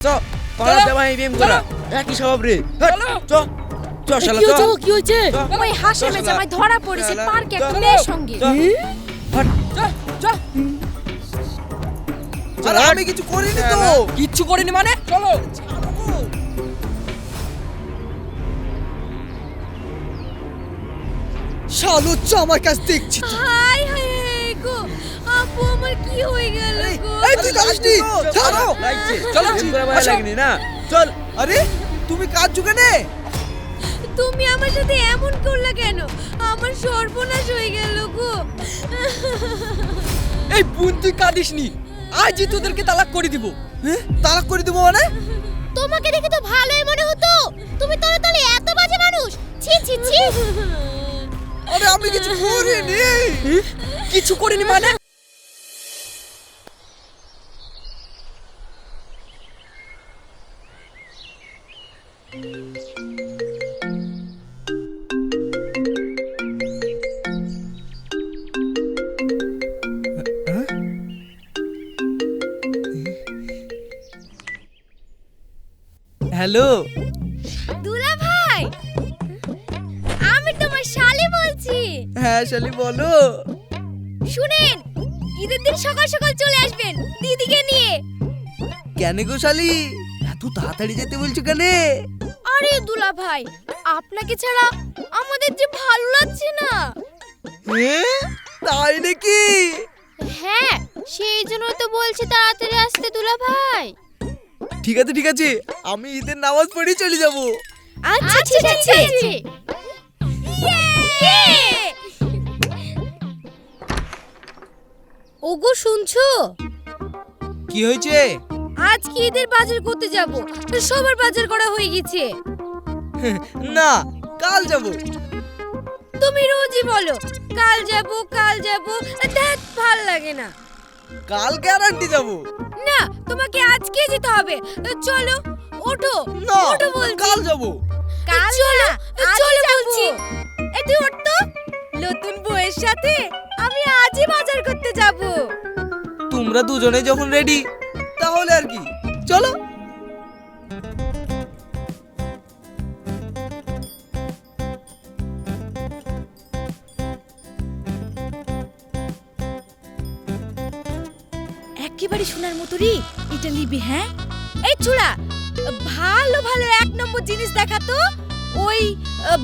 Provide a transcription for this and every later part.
চ পাড়া দেবাই বিএম করা একই স্বভাব রে চ চ শালা চ কি হইছে ওই হাসেমে জামাই ধরা পড়েছে পার্কে এক মেয়ের সঙ্গে আরে আমি কিছু করিনি তো কিচ্ছু করিনি মানে চলো শালো চ আমার কাছ দেখছি হাই হাই গো আপু আমার কি হয়ে গেল গো এই তুই কাজটি ছাড়ো লাগছে চলো, বিএম করা ভালো আসো। লাগেনি না চল আরে তুমি কাজ জুগানে তুমি আমার সাথে এমন করলা কেন আমার সর্বনাশ হয়ে গেল গো এই বোন তুই কাঁদিসনি আজই তোদেরকে তালাক করে দিব তালাক করে দেবো মানে তোমাকে দেখে তো ভালোই মনে হতো তুমি তলে তলে এত বাজে মানুষ ছি ছি ছি আরে আমি কিছু করিনি কিছু করিনি মানে হ্যালো দুলা ভাই আমি তোমার শালি বলছি হ্যাঁ শালি বলো শুনেন ঈদের দিন সকাল সকাল চলে আসবেন দিদিকে নিয়ে কেন গো শালি এত তাড়াতাড়ি যেতে বলছো কেন আরে দুলা ভাই আপনাকে ছাড়া আমাদের যে ভালো লাগছে না তাই নাকি হ্যাঁ সেই জন্য তো বলছি তাড়াতাড়ি আসতে দুলা ভাই ঠিক আছে আমি ঈদের নামাজ পড়ে চলে যাব আচ্ছা ঠিক আছে ওগো শুনছো কি হয়েছে আজকে ঈদের বাজার করতে যাব সবার বাজার করা হয়ে গেছে না কাল যাব তুমি রোজই বলো কাল যাব দেখ ভাল লাগে না কাল গ্যারান্টি যাব না তোমাকে আজকে যেতে হবে চলো ওঠো না ওঠো বলছি কাল যাব কাল চলো চলো বলছি এই তুই ওঠ তো নতুন বউয়ের সাথে আমি আজই বাজার করতে যাব তোমরা দুজনে যখন রেডি তাহলে আর কি চলো একেবারে সোনার মতোরই এটা নিবি হ্যাঁ এই চূড়া ভালো ভালো এক নম্বর জিনিস দেখা তো ওই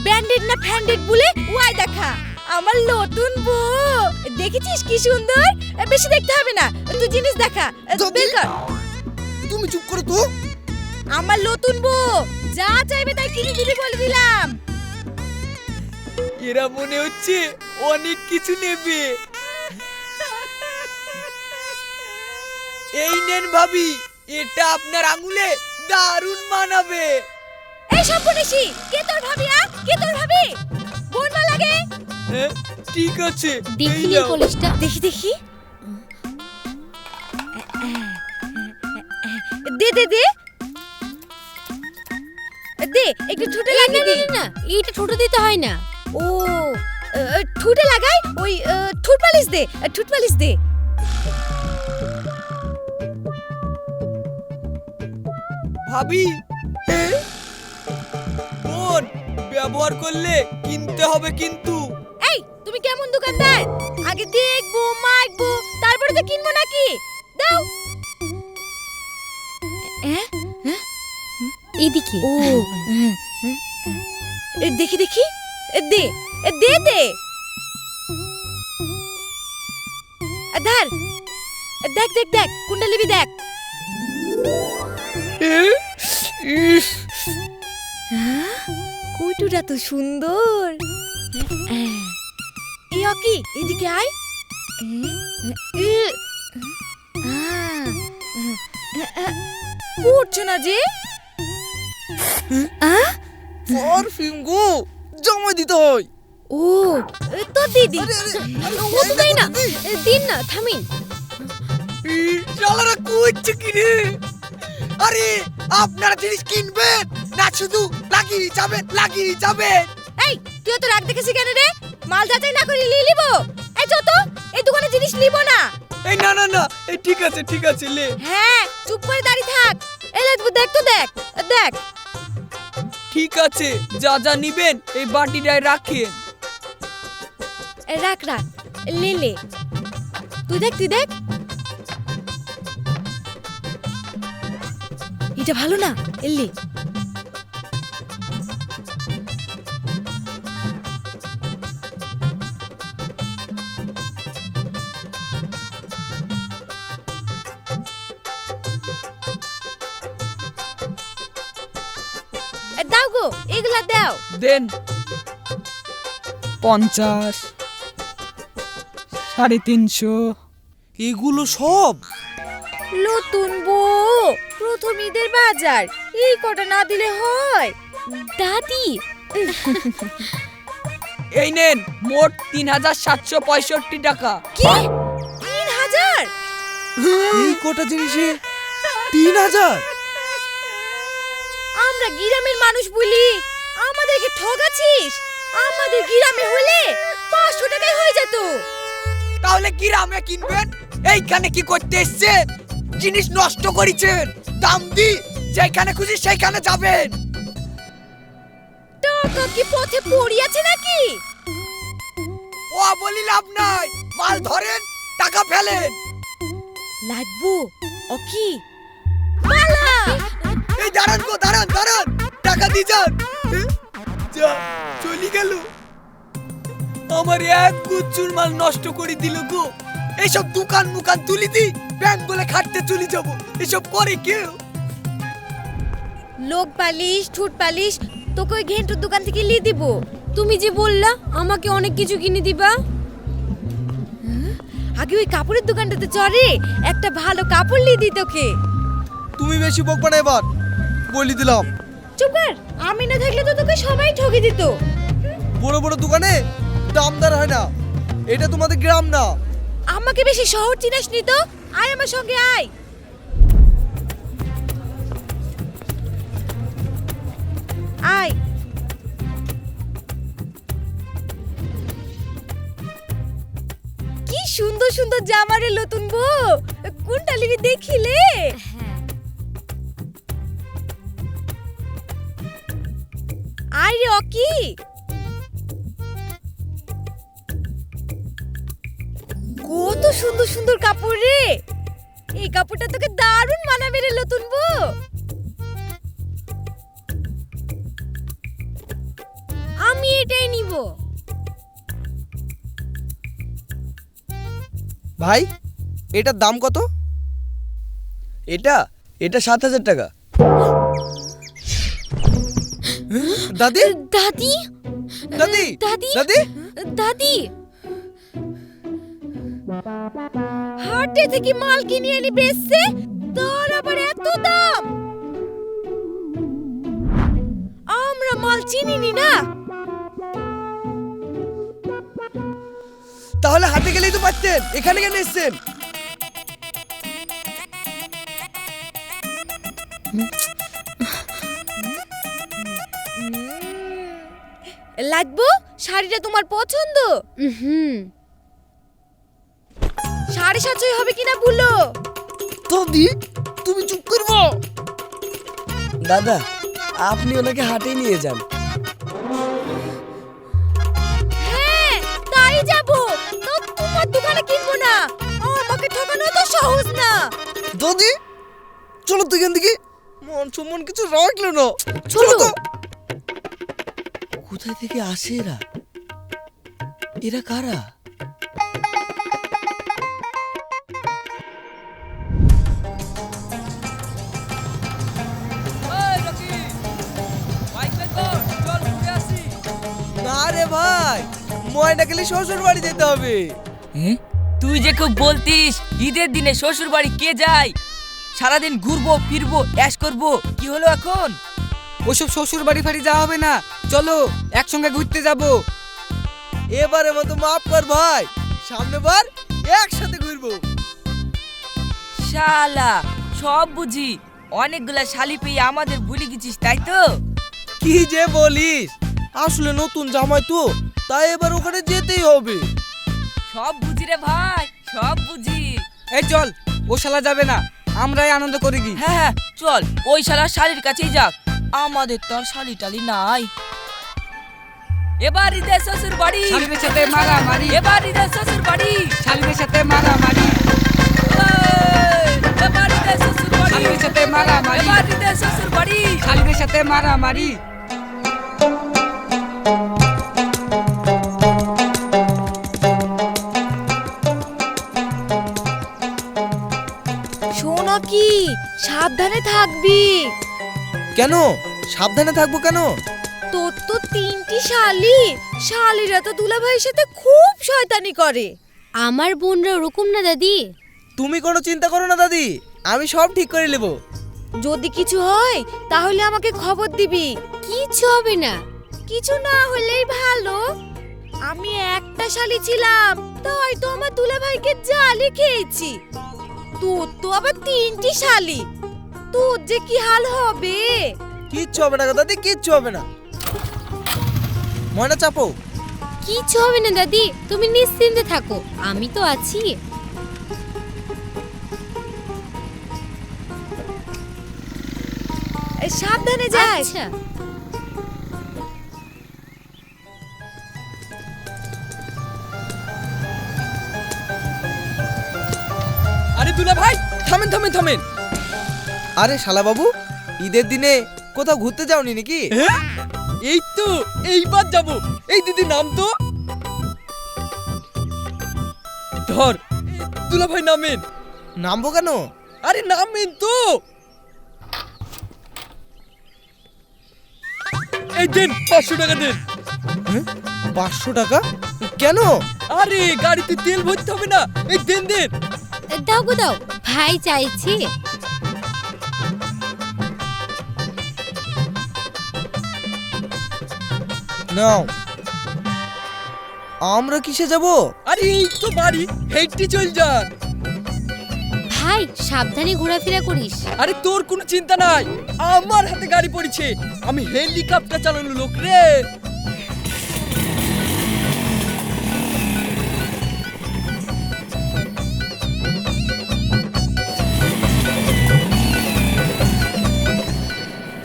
ব্র্যান্ডেড না ফ্যান্ডেড বলে ওয়াই দেখা আমার নতুন বউ দেখেছিস কি সুন্দর বেশি দেখতে হবে না তুই জিনিস দেখা বের কর তুমি চুপ করো তো আমার নতুন বউ যা চাইবে তাই কিনে দিবি বলে দিলাম এরা মনে হচ্ছে অনেক কিছু নেবে এই নেন ভাবি এটা আপনার আঙুলে দারুণ মানাবে এই সর্বনেশী কে তোর ভাবি কে তোর ভাবি বোন না লাগে হ্যাঁ ঠিক আছে দেখিনি কলিজটা দেখি দে একটু ঠোঁটে লাগিয়ে দে না এইটা ঠোঁটে দিতে হয় না ও ঠোঁটে লাগাই ওই ঠোঁট পালিশ দে ভাবি বোন ব্যবহার করলে কিনতে হবে কিন্তু এই তুমি কেমন দোকানদার আগে দেখবো মাখবো তারপরে তো কিনবো নাকি দাও এদিকে ও দেখি দে ধর দেখ কোনটা নিবি দেখ কুটুটা তো সুন্দর কি এদিকে আয় উঠছে না যে পারফিউম গো জমা দিতে হয় ও তো দিদি ও তো দেয় না দিন না থামিন শালারা কুচ্ছে কিনে আরে আপনারা জিনিস কিনবেন না শুধু লাগিয়ে যাবেন এই তুই তো রাগ দেখেছিস কেন রে মাল যাচাই না করে নিয়ে নিব এই যত এই দোকানে জিনিস নিব না এই না এই ঠিক আছে লে হ্যাঁ চুপ করে দাঁড়িয়ে থাক এই লাগবো, দেখ তো, দেখ দেখ। ঠিক আছে, যা যা নিবেন এই বাটিটায় রাখেন। রাখ রাখ, লে লে, তুই দেখ তুই দেখ। এটা ভালো না, এলি। দাও গো, এগুলা দাও। দেন 50, 350। এগুলো সব? নতুন বউ, প্রথম ঈদের বাজার, এই কটা না দিলে হয়? দাদি, এই নেন মোট 3765 টাকা। কি 3000? এই কটা জিনিসে 3000? আমরা গ্রামের মানুষ বলি আমাদেরকে ঠকাচ্ছিস? আমাদের গ্রামে হলে 500 টাকায় হয়ে যেত। তাহলে গ্রামে কিনবেন? এইখানে কি করতে এসেছেন? জিনিস নষ্ট করেছেন। দাম দি, যেখানে খুশি সেইখানে যাবেন। টাকা কি পথে পড়ে আছে নাকি? ও বলি লাভ নাই, মাল ধরেন, টাকা ফেলেন। লাগবো ও কি পালা? এই দাঁড়ান গো, দাঁড়ান দাঁড়ান, টাকা দিয়ে যান। যা চলি গেল, আমার এক গুচ্ছুর মাল নষ্ট করে দিল গো। এইসব দোকান মুকান তুলি দি, ব্যাংক বলে খাটতে চলে যাব। এসব করে কেউ? লোক পালিশ, ঠুট পালিশ তোকে ওই ঘেন্টুর দোকান থেকে নিয়ে দিব। তুমি যে বললা আমাকে অনেক কিছু কিনে দিবা। আগে ওই কাপড়ের দোকানটাতে চড়ে একটা ভালো কাপড় নিয়ে দিই তোকে। তুমি বেশি বকবা না এবার, বলি দিলাম। চুপ কর, আমি না থাকলে তো তোকে সবাই ঠকে দিত। বড় বড় দোকানে দামদার হয় না, এটা তোমাদের গ্রাম না। আমাকে বেশি শহর চিনাস নি তো, আয় আমার সঙ্গে আয়। আয়। কি সুন্দর সুন্দর জামা রে নতুন বউ, কোনটা নিবি দেখিলে? আয় রে অকি। কত সুন্দর সুন্দর কাপড় রে, এই কাপড়টা তোকে দারুণ মানাবে রে নতুন বউ। আমি এটাই নিব। ভাই, এটার দাম কত? এটা 7000 টাকা। দাদি দাদি দাদি দাদি দাদি দাদি, হাটে থেকে মাল কিনে এনে বেচছে, তার আবার এত দাম। আমরা মাল চিনিনি না। তাহলে হাটে গেলেই তো পারতেন, এখানে কেন এসেছেন? লাগবো, শাড়িটা তোমার পছন্দ? 750 হবে কিনা বলো। দাদি তুমি চুপ করবো। দাদা, আপনি ওনাকে হাটে নিয়ে যান। হ্যাঁ তাই যাবো, তো তোমার দোকানে কিনবো না। আমাকে ঠকানো তো সহজ না। দাদি চলো তো এখান থেকে, মন সম্মান কিছু রাখলো না। চলো তো। কোথায় থেকে আসে এরা? এরা কারা? না রে ভাই, ময়না গেলে শ্বশুর বাড়ি যেতে হবে। তুই যে খুব বলতিস ঈদের দিনে শ্বশুর বাড়ি কে যায়? সারাদিন ঘুরবো ফিরবো অ্যাশ করবো, কি হলো এখন? ওসব শ্বশুর বাড়ি ফাড়ি যাওয়া হবে না, চলো একসঙ্গে ঘুরতে যাব। এবারে মতো মাফ কর ভাই, সামনে বার একসাথে ঘুরবো। শালা সব বুঝি, অনেকগুলা শালি পেয়ে আমাদের ভুলে গেছিস তাই তো? কি যে বলিস, আসলে নতুন জামাই তো, তাই এবার ওখানে যেতেই হবে। সব বুঝি রে ভাই, সব বুঝি। এই চল, ও শালা যাবে না, আমরাই আনন্দ করি কি। হ্যাঁ হ্যাঁ চল ওই শালা শালির কাছেই যাক, আমাদের তো আর শালি টালি নাই। এবার ঈদের শ্বশুর বাড়ি, শালিদের সাথে মারামারি, এবার ঈদের শ্বশুর বাড়ি, শালিদের সাথে মারামারি, এবার ঈদের শ্বশুর বাড়ি, শালিদের সাথে মারামারি, এবার ঈদের শ্বশুর বাড়ি। শালিদের সাথে মারামারি। শোনো কি, সাবধানে থাকবি। কেন সাবধানে থাকবো কেন? তোর তো 3টি শালি, শালিরা তো দুলাভাইয়ের সাথে খুব শয়তানি করে। আমার বোনরা ওরকম না দাদি। তুমি কোনো চিন্তা করো না দাদি, আমি সব ঠিক করে নেব। যদি কিছু হয় তাহলে আমাকে খবর দিবি। কিচ্ছু হবে না। কিছু না হলেই ভালো। আমি একটা শালি ছিলাম, তাই তো আমার দুলাভাইকে জালি খেয়েছি। তোর তো আবার 3টি শালি, তোর যে কি হাল হবে। কিচ্ছু হবে না গো দাদি, কিচ্ছু হবে না। ময়না চাপো। কিচ্ছু হবে না দাদি, তুমি নিশ্চিন্তে থাকো, আমি তো আছি। এই সাবধানে যাস। আচ্ছা আরে দুলা ভাই থামেন থামেন থামেন। আরে শালা বাবু, ঈদের দিনে কোথাও ঘুরতে যাওনি নাকি? হ্যাঁ এই তো এইবার যাব। এই দিদি নাম তো ধর। দুলা ভাই নামেন। নামবো কেন? আরে নামেন তো। এই দেন 500 টাকা দেন। 500 টাকা কেন? আরে গাড়িতে তেল ভরতে হবে না, এই দেন দেন। দাও গো দাও, ভাই চাইছি। নাও। আমরা কিসে যাব? আরে এই তো বাড়ি, হেঁটে চল যান। ভাই সাবধানে ঘোরাফেরা করিস। আরে তোর কোনো চিন্তা নাই, আমার হাতে গাড়ি পড়েছে, আমি হেলিকপ্টার চালানো লোক রে।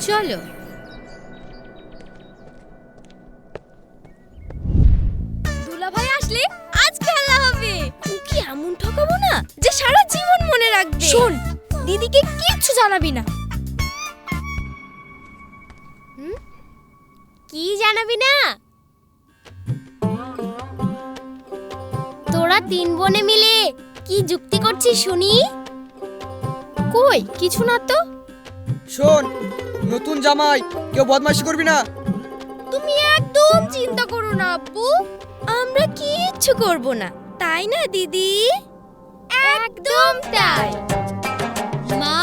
চলো। দুলাভাই আসলে আজ খেলা হবে। ওকে এমন ঠকাবো না যে সারা জীবন মনে রাখবে। শোন, দিদিকে কিচ্ছু জানাবি না। কি জানাবি না? তোরা 3 বোনে মিলে কি যুক্তি করছিস শুনি? কই কিছু না তো। শোন, নতুন জামাই, কেউ বদমাশি করবি না। তুমি একদম চিন্তা করো না আব্বু, আমরা কিচ্ছু করব না, তাই না দিদি? একদম তাই। মা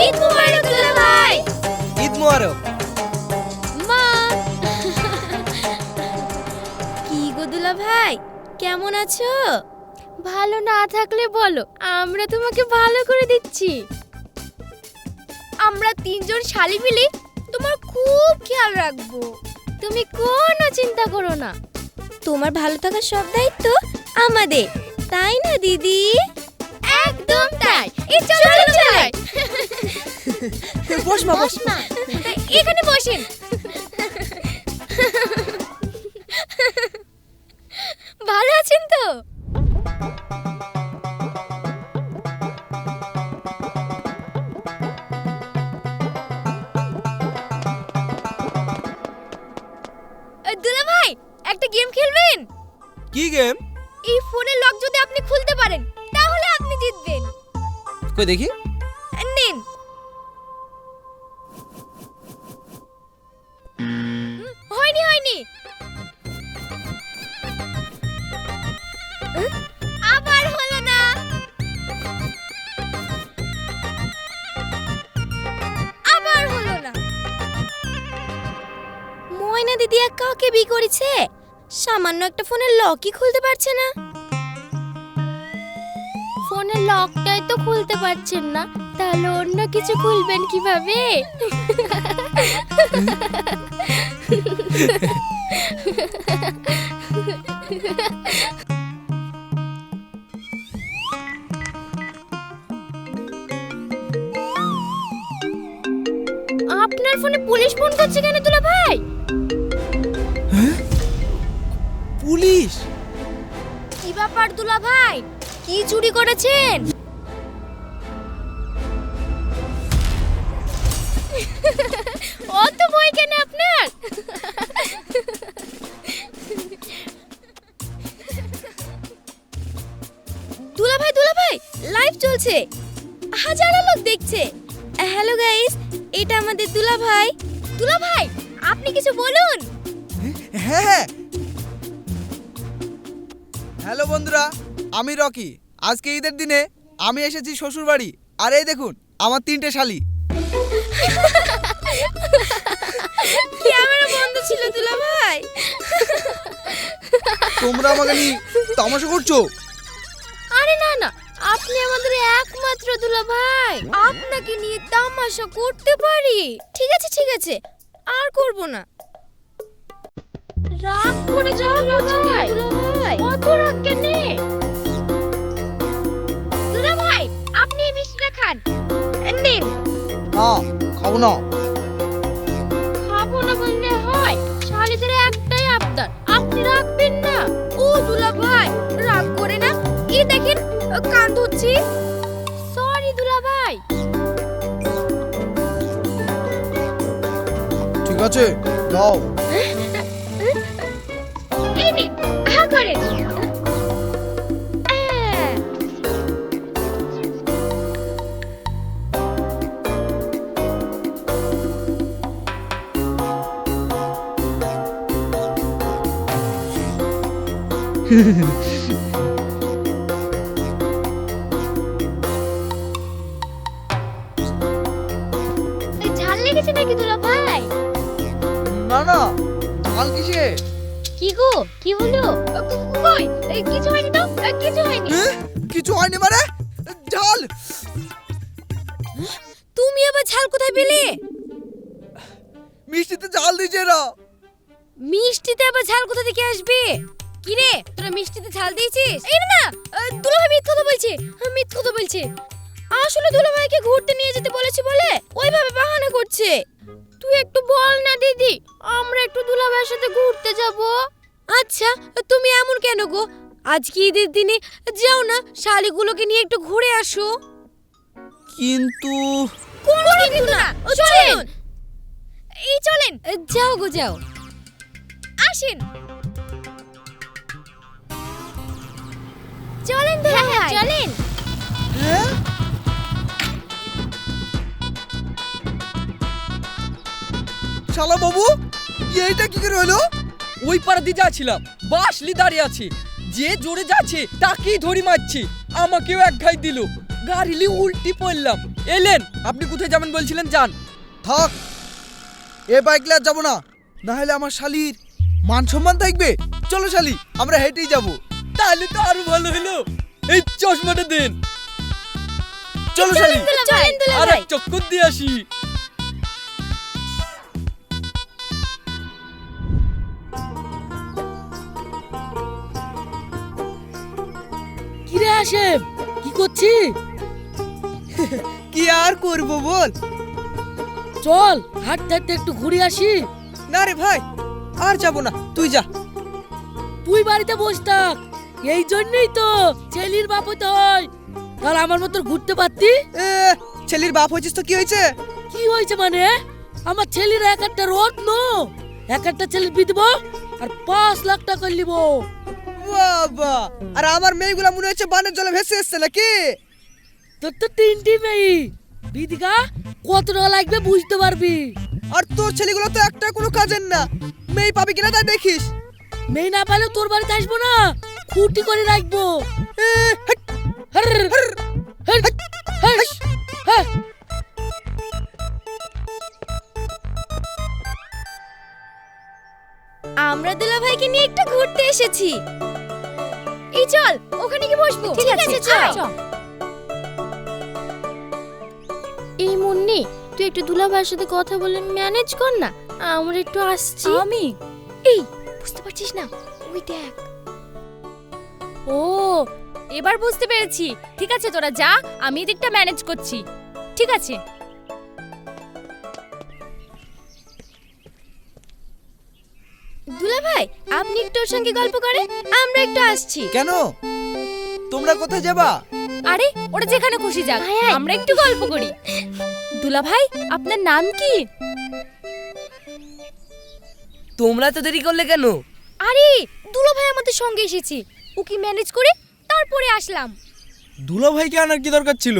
ঈদ মুবারক দুলাভাই। ঈদ মোবারক। মা কি গো দুলাভাই, কেমন আছো? ভালো না থাকলে বলো, আমরা তোমাকে ভালো করে দিচ্ছি। আমরা 3 জন শালি মিলে তোমার খুব খেয়াল রাখবো। তুমি কোনো চিন্তা করো না। তোমার ভালো থাকার সব দায়িত্ব আমাদের, তাই না দিদি? একদম তাই। এই চলো চলো। বস মা বস। না এখানে বসেন। ভালো আছেন তো? দুলাভাই, একটা গেম খেলবেন? কি গেম? এই ফোনের লক যদি আপনি খুলতে পারেন তাহলে আপনি জিতবেন। কই দেখি। নিন। হয়নি হয়নি। আবার হলো না। আবার হলো না। ময়না দিদি এক কাউকে বিয়ে করেছে, সামান্য একটা ফোনের লকই খুলতে পারছে না। ফোনের লকটাই তো খুলতে পারছেন না, তাহলে অন্য কিছু খুলবেন কিভাবে? আপনার ফোনে পুলিশ ফোন করছে কেন দুলা ভাই? পুলিশ? কি ব্যাপার দুলা ভাই, কি চুরি করেছেন? অত ভয় কেন আপনার? দুলা ভাই লাইভ চলছে, হাজারো লোক দেখছে। হ্যালো গাইস, এটা আমাদের দুলা ভাই। দুলা ভাই আপনি কিছু বলুন। হ্যাঁ। হ্যালো বন্ধুরা, আমি রকি। আজকে ঈদের দিনে আমি এসেছি শ্বশুর বাড়ি। আর এই দেখুন আমার 3টে শালি। ক্যামেরা বন্ধ ছিল দুলা ভাই। তোমরা আমাকে নিয়ে তামাশা করছো? আরে না না, আপনি আমাদের একমাত্র দুলা ভাই, আপনাকে নিয়ে তামাশা করতে পারি। ঠিক আছে, আর করব না। রাগ করে যাও দুলা ভাই, কত রাগ কেন? দুলা ভাই আপনি এই মিষ্টিটা খান। নিন। না, খাবো না। খাবো না বললে হয়? শালিদের একটাই আবদার, আপনি রাখবেন না। ও দুলা ভাই রাগ করে না, এই দেখেন কান ধরছি। সরি দুলা ভাই। ঠিক আছে, দাও। এই নে, হা করে। ঝাল লেগেছে নাকি দুলা ভাই? না না, ঝাল কিসে? কি গো, কি হলো? কই কিছু হয়নি তো, কিছু হয়নি। কিছু হয়নি মানে? ঝাল? তুমি আবার ঝাল কোথায় পেলে? মিষ্টিতে ঝাল দিয়েছে এরা। মিষ্টিতে আবার ঝাল কোথা থেকে আসবে? কি রে, তোরা মিষ্টিতে ঝাল দিয়েছিস? এই না, দুলাভাই মিথ্যা কথা বলছে। আসলে দুলাভাইকে ঘুরতে নিয়ে যেতে বলেছি বলে ওইভাবে বাহানা করছে। তুই একটু বল না দিদি, আমরা একটু দুলাভাইয়ের সাথে ঘুরতে যাব। আচ্ছা, তুমি এমন কেন গো? আজকে ঈদের দিনে যাও না, শালিগুলোকে নিয়ে একটু ঘুরে আসো। কিন্তু কোনো কিন্তু না, চলেন। এই চলেন, যাও গো যাও। আসেন, চলেন দুলাভাই, চলেন। হ্যাঁ? শালা বাবু, এইটা কি করে হলো? ওই পাড়া দিয়ে যাচ্ছিলাম, বাসলি দাঁড়িয়ে আছে, যে জোরে যাচ্ছে তাকেই ধরি মারছি। আমাকেও এক ঘাই দিল, গাড়িলি উল্টি পড়লাম। এলেন, আপনি কোথায় যাবেন বলছিলেন? যান। থাক, এ বাইকলে আর যাবো না, না হলে আমার শালির মান সম্মান থাকবে। চলো শালি, আমরা হেঁটেই যাবো। তাহলে তো আরো ভালো হলো। এই চশমাটা দেন। চলো শালি। চলেন আর দুলাভাই। এক চক্কর দিয়ে আসি। কিরে আসেম, কি করছি? কি আর করবো বল? চল হাঁটতে হাঁটতে একটু ঘুরে আসি। না রে ভাই, আর যাবো না, তুই যা। তুই বাড়িতে বস থাক, এই জন্যই তো ছেলির বাপ হতে হয়। তাহলে আমার মতো ঘুরতে পারতি। ছেলের বাপ হয়েছিস তো কি হয়েছে? কি হয়েছে মানে? আমার ছেলের এক একটা রত্ন, এক একটা ছেলের বিধবা আর 5 লাখ টাকা নিব। বাবা, আর আমার মেয়েগুলা মনে হচ্ছে বানের জলে ভেসে এসছে নাকি? তোর তো 3টি মেয়ে, বিদিকা কত টাকা লাগবে বুঝতে পারবি। আর তোর ছেলেগুলো তো একটা কোনো কাজের না, মেয়ে পাবি কিনা তাই দেখিস। মেয়ে না পাইলে তোর বাড়িতে আসবো না, খুঁটি করে রাখবো। হেট, হর, হর, হর, হর, হর। আমরা দুলাভাইকে নিয়ে একটু ঘুরতে এসেছি। এই চল, ওখানে কি বসবো? ঠিক আছে চল। এই মুন্নি, তুই একটু দুলা ভাইয়ের সাথে কথা বলে ম্যানেজ কর না। আমরা একটু আসছি। আমি এই বুঝতে পারছিস না, ওই দেখ। ও এবার বুঝতে পেরেছি। ঠিক আছে তোরা যা, আমি এদিকটা ম্যানেজ করছি। ঠিক আছে। দুলা ভাই, আপনি একটু ওর সঙ্গে গল্প করেন, আমরা একটু আসছি। কেন তোমরা কোথায় যাবা? আরে ওরা যেখানে খুশি যাক, আয়, আয়। আমরা একটু গল্প করি। দুলা ভাই, আপনার নাম কি? তোমরা তো দেরি করলে কেন? আরে দুলা ভাই আমাদের সঙ্গে এসেছে, ওকে ম্যানেজ করে তারপরে আসলাম। দুলা ভাইকে আনার কি দরকার ছিল?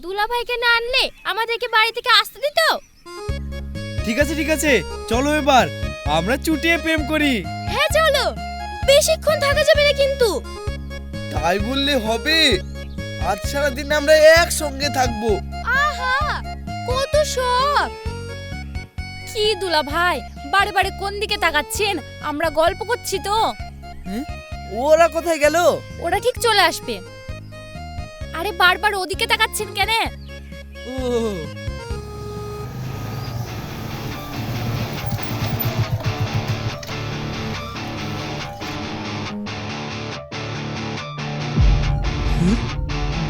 দুলা ভাইকে না আনলে আমাদেরকে বাড়ি থেকে আসতে দিত? ঠিক আছে চলো এবার আমরা চুটিয়ে প্রেম করি। হ্যাঁ চলো, বেশিক্ষণ থাকা যাবে না কিন্তু। তাই বললে হবে? আজ সারাদিন আমরা একসঙ্গে থাকবো। আহা কত শখ। কি দুলা ভাই, বারে বারে কোন দিকে তাকাচ্ছেন? আমরা গল্প করছি তো। ওরা কোথায় গেল? ওরা ঠিক চলে আসবে। আরে বারবার ওদিকে তাকাচ্ছেন কেন? ও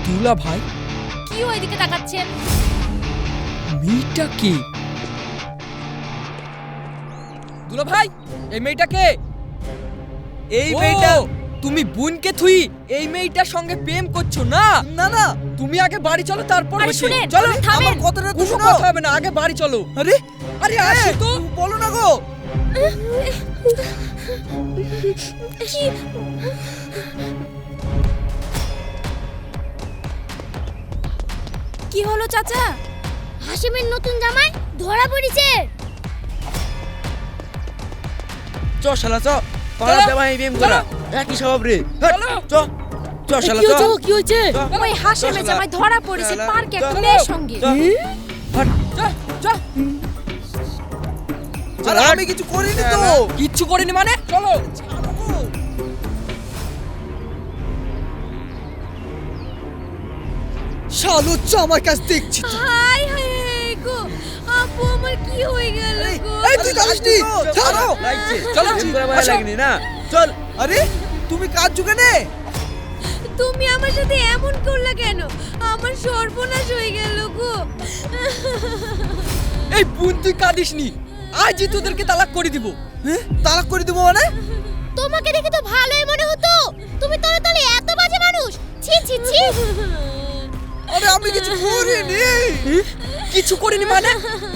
দুলা ভাই, কি ওইদিকে তাকাচ্ছেন? মেয়েটা কে? দুলা ভাই, এই মেয়েটা কে? এই ও, মেয়েটা। তুমি বোনকে থুই এই মেয়েটার সঙ্গে প্রেম করছো না? না তুমি আগে বাড়ি চলো, তারপর আরে বসি। শুনেন, চলো। থামেন। আমার কথাটা তো কোনো শোনো। কথা হবে না, আগে বাড়ি চলো। আরে আরে আসো তো। বলো না গো। কি হলো চাচা? হাসিমের নতুন জামাই ধরা পড়েছে। চ শালা চ, পাড়ার জামাই প্রেম করা একই স্বভাব রে। চলো। চ চ শালা কি হয়েছে গো, কি হয়েছে? ওই হাসেমে জামাই ধরা পড়েছে চলো, পার্কে একটা চলো। মেয়ের সঙ্গে। আরে আমি কিছু করিনি তো। কিচ্ছু করিনি মানে? চলো। শালো চ আমার কাছ দেখছি তো। হাই হাই গো, আপু আমার কি হয়ে গেল গো? এই তুই যাসনি, ছাড়ো। চলো। আসো। না চল। আরে তুমি কাজ জুগানে? তুমি আমার সাথে এমন করলা কেন? আমার সর্বনাশ হয়ে গেল গো। এই বোন, তুই কাঁদিসনি, আজই তোদেরকে তালাক করে দিব। তালাক করে দেবো মানে? তোমাকে দেখে তো ভালোই মনে হতো, তুমি তলে তলে এত বাজে মানুষ। ছি ছি ছি। আরে আমি কিছু করিনি। কিছু করিনি মানে?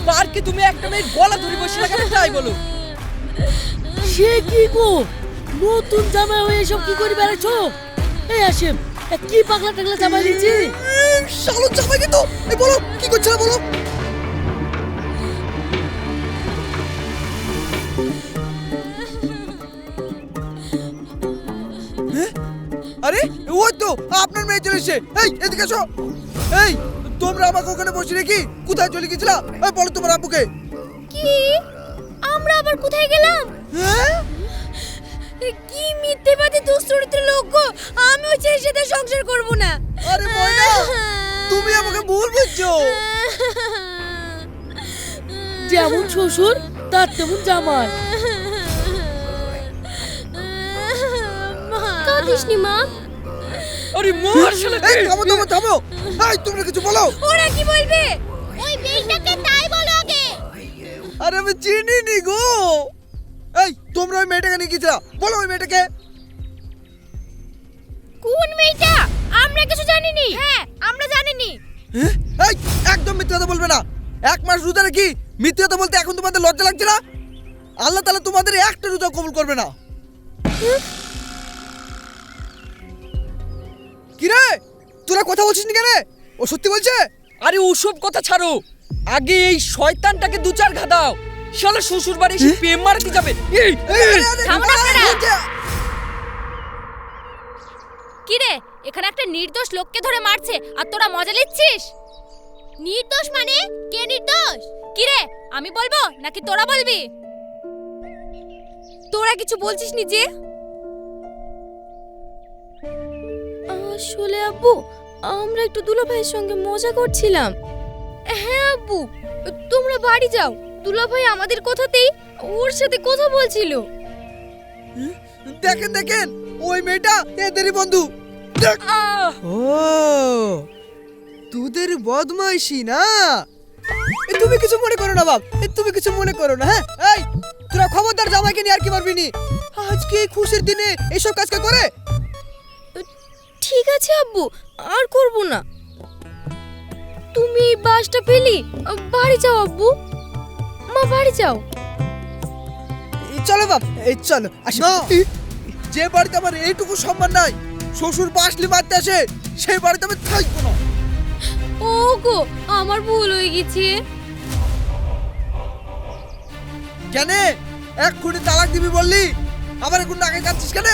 পার্কে তুমি একটা মেয়ের গলা ধরে বসে কেন, তাই বলো? সে কি গো, নতুন জামাই হয়ে এসব কি করে বেড়াচ্ছো? এই হাসিম, কি পাগলা টাগলা জামাই দিয়েছি? শালো জামাইকে তো। এই বলো কি করছিস বলো। আরে ওই তো আপনার মেয়ে চলে এসেছে। এই এদিকে এসো। এই তোমরা আমাকে ওখানে বসে রেখে কোথায় চলে গেছিলা? এই বলো তোমার আব্বুকে। কি? আমরা আবার কোথায় গেলাম? হ্যাঁ কি মিথ্যেবাদী দুশ্চরিত্র লোক গো। আমি ওই ছেলের সাথে সংসার করব না। আরে ময়না, তুমি আমাকে ভুল বুঝছো। যেমন শ্বশুর তার তেমন জামাই। কাঁদিসনি মা। আরে মার শালা। এই থামো থামো থামো। এই তোমরা কিছু বলো। ওরা কি বলবে? ওই মেয়েটাকে তাই বলো আগে। আরে আমি চিনি নি গো। এই তোমরা ওই মেয়েটাকে নিয়ে গেছিলা, বলো ওই মেয়েটাকে। কোন মেয়েটা? আমরা কিছু জানিনি। হ্যাঁ আমরা জানিনি। হ্যাঁ? এই একদম মিথ্যে কথা বলবে না। 1 মাস রোজা রাখি মিথ্যে কথা বলতে এখন তোমাদের লজ্জা লাগছে না? আল্লাহ তাআলা তোমাদের একটা রোজা কবুল করবে না। কি রে তোরা কথা বলছিস না কেন? ও সত্যি বলছে? আরে ওসব কথা ছাড়ো, আগে এই শয়তানটাকে 2-4 ঘা দাও। শালা শ্বশুর বাড়ি এসে প্রেম মারতে যাবে। এই থামো না আপনারা। কি রে, এখানে একটা নির্দোষ লোককে ধরে মারছে আর তোরা মজা নিচ্ছিস? নির্দোষ মানে? কে নির্দোষ? কি রে, আমি বলবো নাকি তোরা বলবি? তোরা কিছু বলছিস নি যে? আসলে আব্বু, আমরা একটু দুলা ভাইয়ের সঙ্গে মজা করছিলাম। হ্যাঁ আব্বু, তোমরা বাড়ি যাও, দুলাভাই আমাদের কথাতেই ওর সাথে কথা বলছিল। দেখেন দেখেন ওই মেয়েটা এদেরই বন্ধু। দেখ। ও তোদের বদমাইশি না? তুমি কিছু মনে করো না বাপ, তুমি কিছু মনে করো না। হ্যাঁ এই তোরা খবরদার জামাইকে নিয়ে আর কি পারবি নি। আজকে এই খুশির দিনে এসব কাজকে করে। ঠিক আছে আব্বু, আর করব না। তুমি এই বাসটা পেলি, বাড়ি যাও আব্বু। মা বাড়ি যাও। চলো বাপ, এই চলো আসো। যে বাড়িতে আমার এইটুকু সম্মান নাই, শ্বশুর বাসলি মারতে আসে, সেই বাড়িতে আমি থাকবো না। ও গো, আমার ভুল হয়ে গেছে। কেন এক্ষুনি তালাক দিবি বললি, আবার এখন নাকে কাটছিস কেন?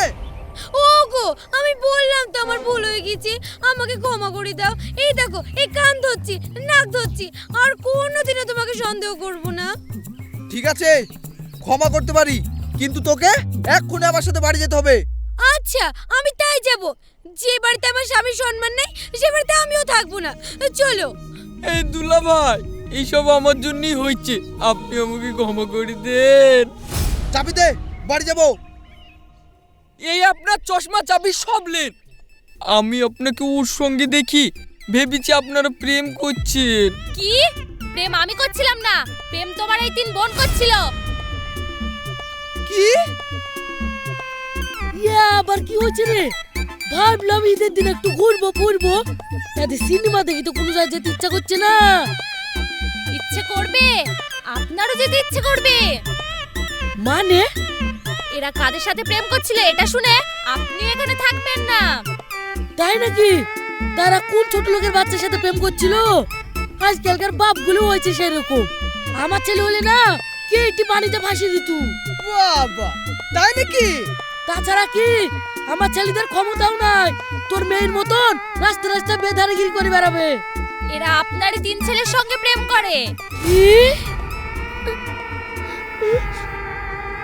ও গো, আমি বললাম তো আমার ভুল হয়ে গেছে, আমাকে ক্ষমা করে দাও। এই দেখো, এই কান ধরছি, নাক ধরছি, আর কোনোদিনও তোমাকে সন্দেহ করব না। ঠিক আছে ক্ষমা করতে পারি, কিন্তু তোকে এক্ষুনি আমার সাথে বাড়ি যেতে হবে। আচ্ছা, আমি তাই যাব। যে বাড়িতে আমার স্বামীর সম্মান নেই, সে বাড়িতে আমিও থাকবো না। চলো। এই দুলাভাই, এইসব আমার জন্যই হয়েছে, আপনি আমাকে ক্ষমা করে দেন। চাবি দে, বাড়ি যাবো। এই আপনার চশমা চাবি সব লেন। আমি আপনাকে ওর সঙ্গে দেখি, ভেবেছি আপনারা প্রেম করছেন। কি প্রেম আমি করছিলাম না, প্রেম তোমার এই তিন বোন করছিল। কি? ইয়া আবার কি হয়েছে রে? ভাবলাম ঈদের দিন একটু ঘুরবো ফুরবো, এদের সিনেমা দেখি তো কোনো জায়গায় যেতে ইচ্ছা করছে না। ইচ্ছে করবে, আপনারও যেতে ইচ্ছে করবে। মানে এরা কাদের সাথে প্রেম করছিল এটা শুনে আপনি এখানে থাকবেন না। তাই নাকি? তারা কোন ছোট লোকের বাচ্চার সাথে প্রেম করছিল? আজকালকার বাপগুলো হয়েছে সেরকম। আমার ছেলে হলে না কেটি পানিতে ভাসিয়ে দিত। বাবা তাই নাকি? তাছাড়া কি আমার ছেলেদের ক্ষমতাও নাই তোর মেয়ের মতন রাস্তা রাস্তা বেধারগিরি করে বেড়াবে। এরা আপনারই তিন ছেলের সঙ্গে প্রেম করে। কি?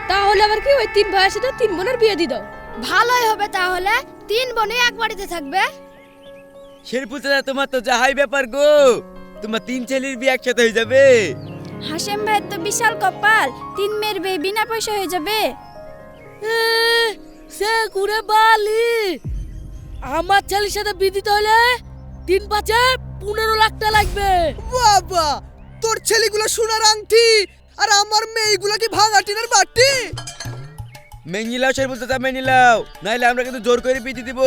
তাহলে আবার কি ওই তিন ভাইয়ের সাথে তিন বোনের বিয়ে দিয়ে দাও। ভালোই হবে, তাহলে তিন বোনই এক বাড়িতে থাকবে। শেরপুর চাচা, তোমার তো যাহাই ব্যাপার গো, তোমার তিন ছেলের বিয়ে একসাথে হয়ে যাবে। হাসেম ভাইয়ের তো বিশাল কপাল, তিন মেয়ের বিয়ে বিনা পয়সা হয়ে যাবে। সে ঘুরে বালি আমার ছেলের সাথে বিয়ে দিতে হলে 3-5-এ 15 লাখ টাকা লাগবে। বাবা তোর ছেলেগুলো সোনার আংটি, আর আমার মেয়েগুলো কি ভাঙা টিনের বাটি। মেনে নিলাও শেরপুর চাচা, মেনে নিলাও, নাইলে আমরা কিন্তু জোর করে বিয়ে দিব।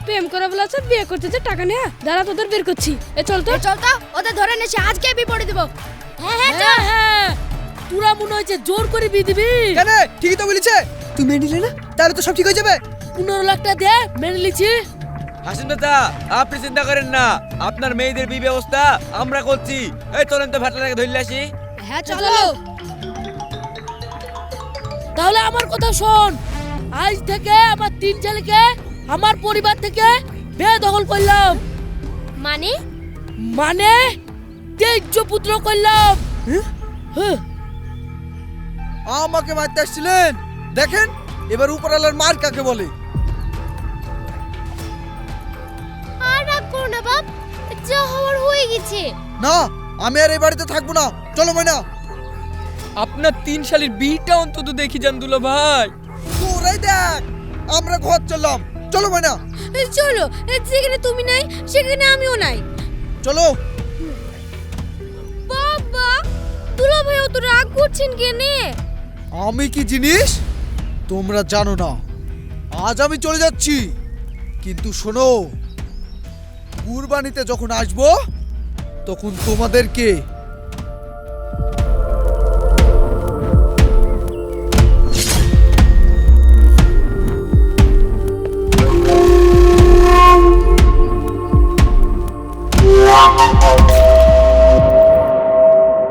প্রেম করা বলেছে, বিয়ে করতে যে টাকা নেয়া, দাঁড়া তোদের বের করছি। এ চল তো, চল তো, ওদের ধরে নেছে, আজকে বিপড়ে দেব। হ্যাঁ হ্যাঁ হ্যাঁ হ্যাঁ, তোরা মনে হচ্ছে জোর করে বিয়ে দিবি। কেন? ঠিকই তো বলেছে, তুই মেনে নিলে না, তাহলে তো সব ঠিক হয়ে যাবে। 15 লাখ টাকা দে, মেনে লিছি। হাসিন চাচা, আপনি চিন্তা করেন না, আপনার মেয়েদের বিয়ে ব্যবস্থা আমরা করছি। এই চলেন তো ভাটাটাকে ধরলে আসি। হ্যাঁ চলো। তাহলে আমার কথা শোন, আজ থেকে আমার 3 ছেলেকে আমার পরিবার থেকে বেদখল করলাম। মানে মানে তেজ্য পুত্র করলাম। হ্যাঁ, আমাকে মারতে আসছিলেন, দেখেন এবার উপরালার মার কাকে বলে। আর রাগ করো না বাপ, যা হওয়ার হয়ে গেছে। না আমি আর এই বাড়িতে থাকবো না, চলো ময়না। আপনার 3 শালির বিয়েটা অন্তত দেখি যান দুলাভাই। তোরাই দেখ, আমরা ঘর চললাম, চলো ময়না। চলো, যেখানে তুমি নাই সেখানে আমিও নাই। চলো। বাবা, দুলা ভাই অত রাগ করছেন কেনে? আমি কি জিনিস তোমরা জানো না। আজ আমি চলে যাচ্ছি, কিন্তু শোনো, কুরবানিতে যখন আসবো তখন তোমাদেরকে